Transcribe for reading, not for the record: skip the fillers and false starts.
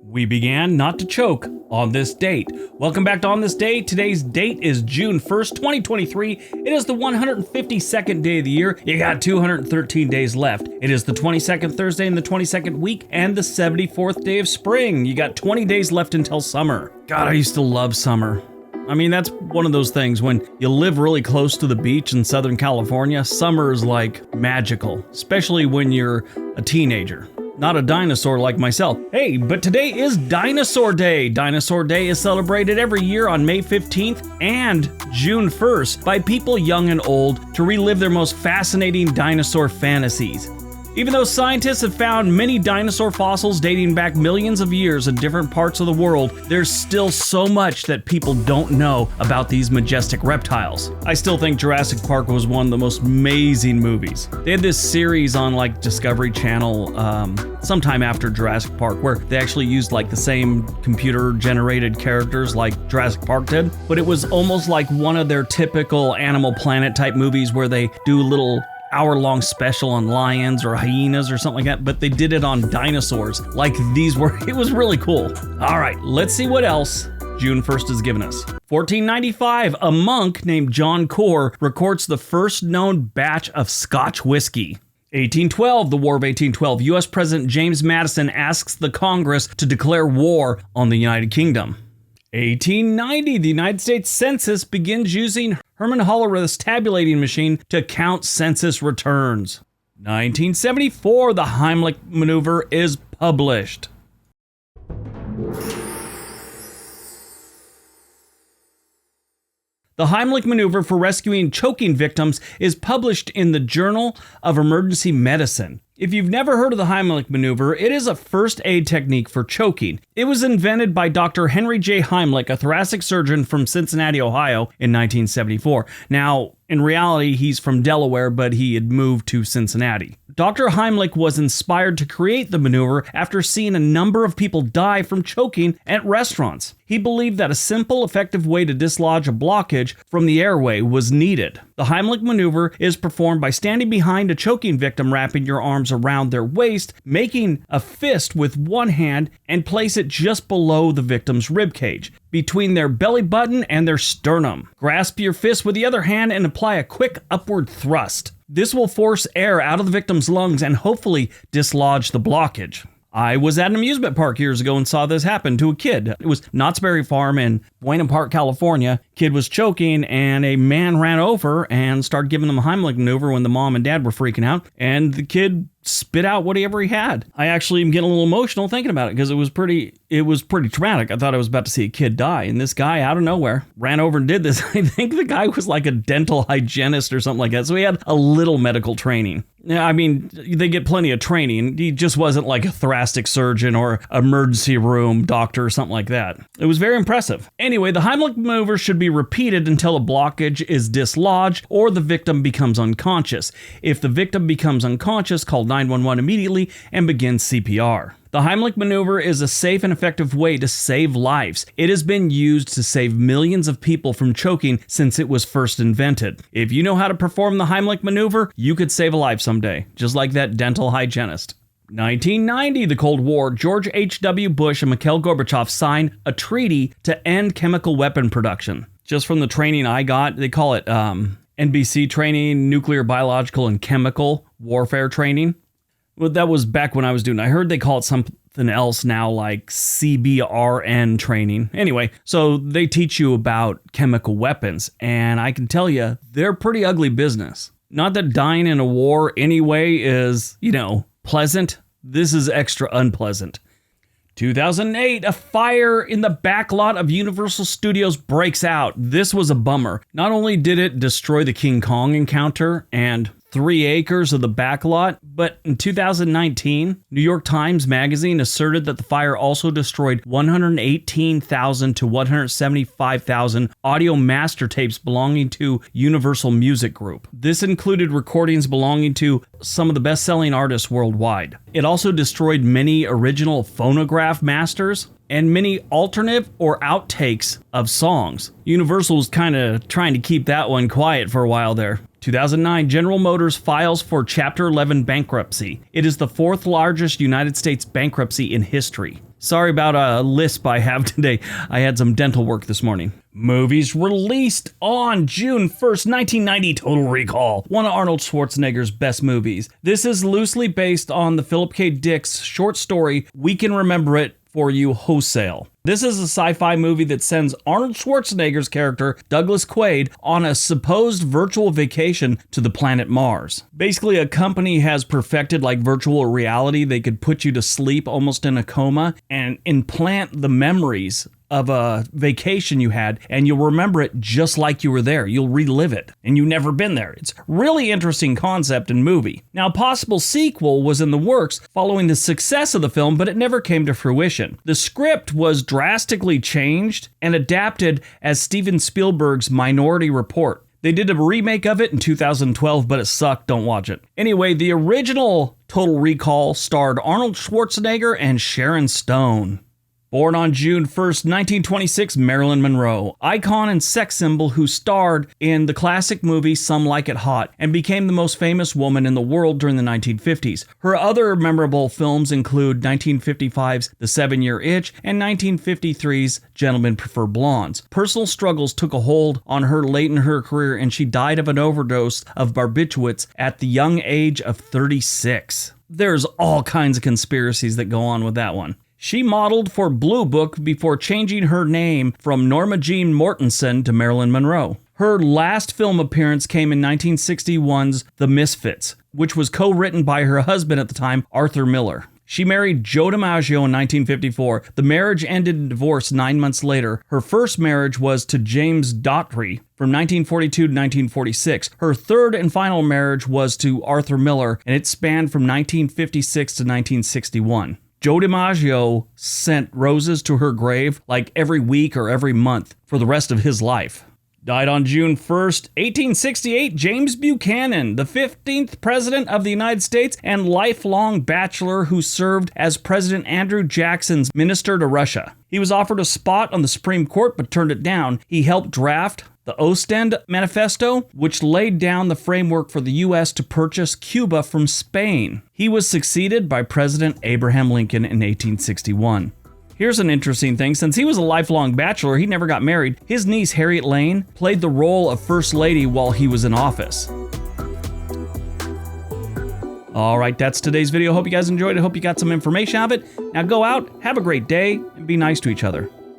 We began not to choke on this date. Welcome back to On This Day. Today's date is June 1st, 2023. It is the 152nd day of the year. You got 213 days left. It is the 22nd Thursday in the 22nd week and the 74th day of spring. You got 20 days left until summer. God, I used to love summer. I mean, that's one of those things when you live really close to the beach in Southern California, summer is like magical, especially when you're a teenager. Not a dinosaur like myself. Hey, but today is Dinosaur Day. Dinosaur Day is celebrated every year on May 15th and June 1st by people young and old to relive their most fascinating dinosaur fantasies. Even though scientists have found many dinosaur fossils dating back millions of years in different parts of the world, there's still so much that people don't know about these majestic reptiles. I still think Jurassic Park was one of the most amazing movies. They had this series on like Discovery Channel sometime after Jurassic Park where they actually used like the same computer generated characters like Jurassic Park did, but it was almost like one of their typical Animal Planet type movies where they do little hour-long special on lions or hyenas or something like that, but they did it on dinosaurs like these were. It was really cool. All right, let's see what else June 1st has given us. 1495, a monk named John Core records the first known batch of Scotch whiskey. 1812, the War of 1812, U.S. President James Madison asks the Congress to declare war on the United Kingdom. 1890, the United States Census begins using Herman Hollerith's tabulating machine to count census returns. 1974, the Heimlich maneuver is published. The Heimlich maneuver for rescuing choking victims is published in the Journal of Emergency Medicine. If you've never heard of the Heimlich maneuver, it is a first aid technique for choking. It was invented by Dr. Henry J. Heimlich, a thoracic surgeon from Cincinnati, Ohio, in 1974. Now, in reality, he's from Delaware, but he had moved to Cincinnati. Dr. Heimlich was inspired to create the maneuver after seeing a number of people die from choking at restaurants. He believed that a simple, effective way to dislodge a blockage from the airway was needed. The Heimlich maneuver is performed by standing behind a choking victim, wrapping your arms around their waist, making a fist with one hand, and place it just below the victim's ribcage, between their belly button and their sternum. Grasp your fist with the other hand and apply a quick upward thrust. This will force air out of the victim's lungs and hopefully dislodge the blockage. I was at an amusement park years ago and saw this happen to a kid. It was Knott's Berry Farm in Buchanan Park, California. Kid was choking and a man ran over and started giving them a Heimlich maneuver when the mom and dad were freaking out, and the kid spit out whatever he had. I actually am getting a little emotional thinking about it because it was pretty traumatic. I thought I was about to see a kid die, and this guy out of nowhere ran over and did this. I think the guy was like a dental hygienist or something like that, so he had a little medical training. Yeah, I mean, they get plenty of training. He just wasn't like a thoracic surgeon or emergency room doctor or something like that. It was very impressive. Anyway, the Heimlich maneuver should be repeated until a blockage is dislodged or the victim becomes unconscious. If the victim becomes unconscious, call 911 immediately and begin CPR. The Heimlich maneuver is a safe and effective way to save lives. It has been used to save millions of people from choking since it was first invented. If you know how to perform the Heimlich maneuver, you could save a life someday, just like that dental hygienist. 1990, the Cold War, George H.W. Bush and Mikhail Gorbachev signed a treaty to end chemical weapon production. Just from the training I got, they call it NBC training, nuclear, biological, and chemical warfare training. Well, that was back when I was doing it. I heard they call it something else now, like CBRN training. Anyway, so they teach you about chemical weapons, and I can tell you, they're pretty ugly business. Not that dying in a war anyway is, pleasant. This is extra unpleasant. 2008, a fire in the backlot of Universal Studios breaks out. This was a bummer. Not only did it destroy the King Kong encounter and 3 acres of the backlot, but in 2019, New York Times Magazine asserted that the fire also destroyed 118,000 to 175,000 audio master tapes belonging to Universal Music Group. This included recordings belonging to some of the best-selling artists worldwide. It also destroyed many original phonograph masters and many alternate or outtakes of songs. Universal was kind of trying to keep that one quiet for a while there. 2009, General Motors files for Chapter 11 bankruptcy. It is the 4th largest United States bankruptcy in history. Sorry about a lisp I have today. I had some dental work this morning. Movies released on June 1st, 1990, Total Recall, one of Arnold Schwarzenegger's best movies. This is loosely based on the Philip K. Dick's short story, We Can Remember It For You Wholesale. This is a sci-fi movie that sends Arnold Schwarzenegger's character, Douglas Quaid, on a supposed virtual vacation to the planet Mars. Basically, a company has perfected like virtual reality. They could put you to sleep almost in a coma and implant the memories of a vacation you had, and you'll remember it just like you were there. You'll relive it, and you've never been there. It's a really interesting concept and movie. Now, a possible sequel was in the works following the success of the film, but it never came to fruition. The script was drastically changed and adapted as Steven Spielberg's Minority Report. They did a remake of it in 2012, but it sucked. Don't watch it. Anyway, the original Total Recall starred Arnold Schwarzenegger and Sharon Stone. Born on June 1st, 1926, Marilyn Monroe, icon and sex symbol who starred in the classic movie Some Like It Hot and became the most famous woman in the world during the 1950s. Her other memorable films include 1955's The 7-Year Itch and 1953's Gentlemen Prefer Blondes. Personal struggles took a hold on her late in her career, and she died of an overdose of barbiturates at the young age of 36. There's all kinds of conspiracies that go on with that one. She modeled for Blue Book before changing her name from Norma Jean Mortensen to Marilyn Monroe. Her last film appearance came in 1961's The Misfits, which was co-written by her husband at the time, Arthur Miller. She married Joe DiMaggio in 1954. The marriage ended in divorce 9 months later. Her first marriage was to James Daughtry from 1942 to 1946. Her third and final marriage was to Arthur Miller, and it spanned from 1956 to 1961. Joe DiMaggio sent roses to her grave like every week or every month for the rest of his life. Died on June 1st, 1868, James Buchanan, the 15th President of the United States and lifelong bachelor who served as President Andrew Jackson's minister to Russia. He was offered a spot on the Supreme Court but turned it down. He helped draft the Ostend Manifesto, which laid down the framework for the U.S. to purchase Cuba from Spain. He was succeeded by President Abraham Lincoln in 1861. Here's an interesting thing. Since he was a lifelong bachelor, he never got married. His niece, Harriet Lane, played the role of First Lady while he was in office. All right, that's today's video. Hope you guys enjoyed it. Hope you got some information out of it. Now go out, have a great day, and be nice to each other.